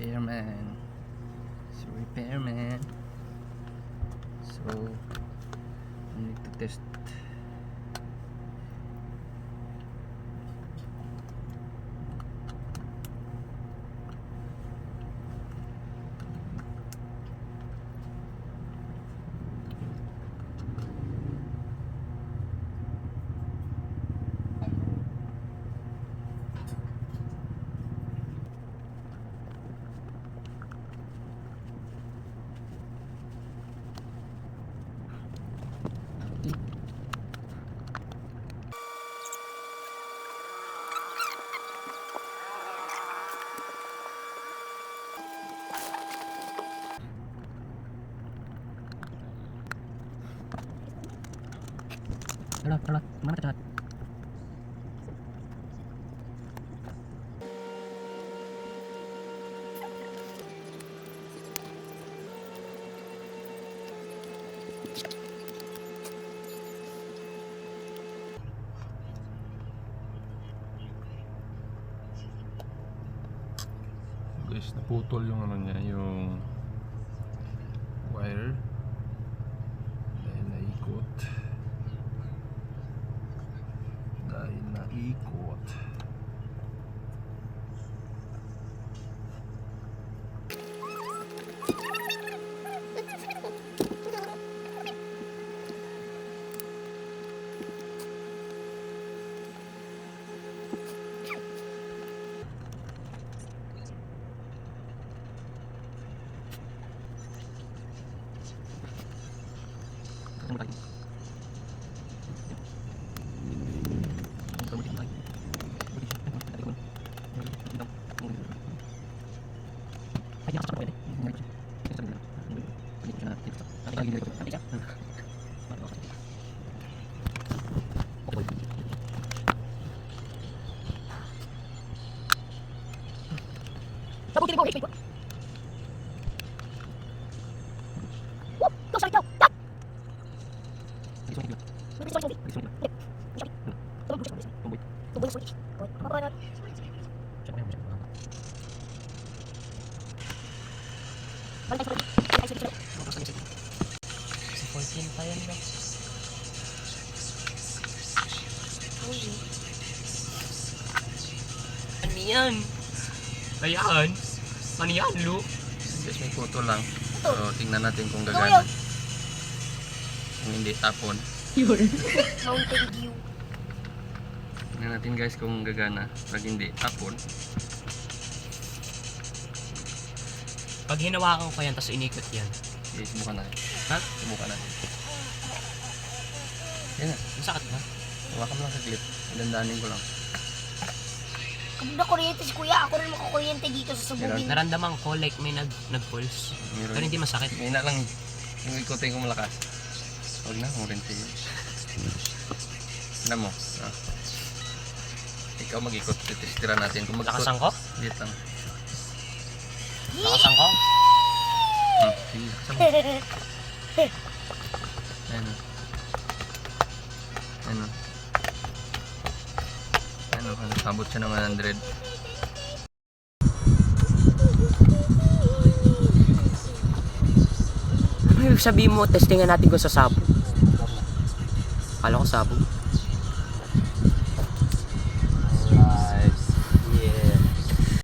repairman. So repairman. So I need to test. Tara, mana kita? Guys, naputol yung ano niya, yung wire dahil naikot. Ano yan? Ayan. Ano yan, Lu? Guys, may photo lang. So tingnan natin kung gagana. Kung hindi, tapon. Mountain Dew. Tingnan natin guys kung gagana. Pag hindi, tapon. Pag hinawakan ko yan, tapos inikot yan. Okay, subukan natin. Ha? Subukan natin. Yan na. Masakit ba? Hawakan mo lang sa clip. Ilandanin ko lang. Kapag na kuryente si kuya, ako rin makakuryente dito sa sububin. Naramdaman ko like may nag-pulse. Pero hindi masakit. May na lang. Yung ikotin ko malakas. Huwag na, kuryente yun. Tignan mo. Ah. Ikaw mag-ikot. Titira natin. Kung mag-ikot. Lakasan ko? Dito lang. Lakasan ko? Sige, lakasan mo. Ayan o. Ayan o. Ayan o. Abot siya ng 100. Ano yung sabihin mo, testingan natin ko sa sabog? Akala ko sabog.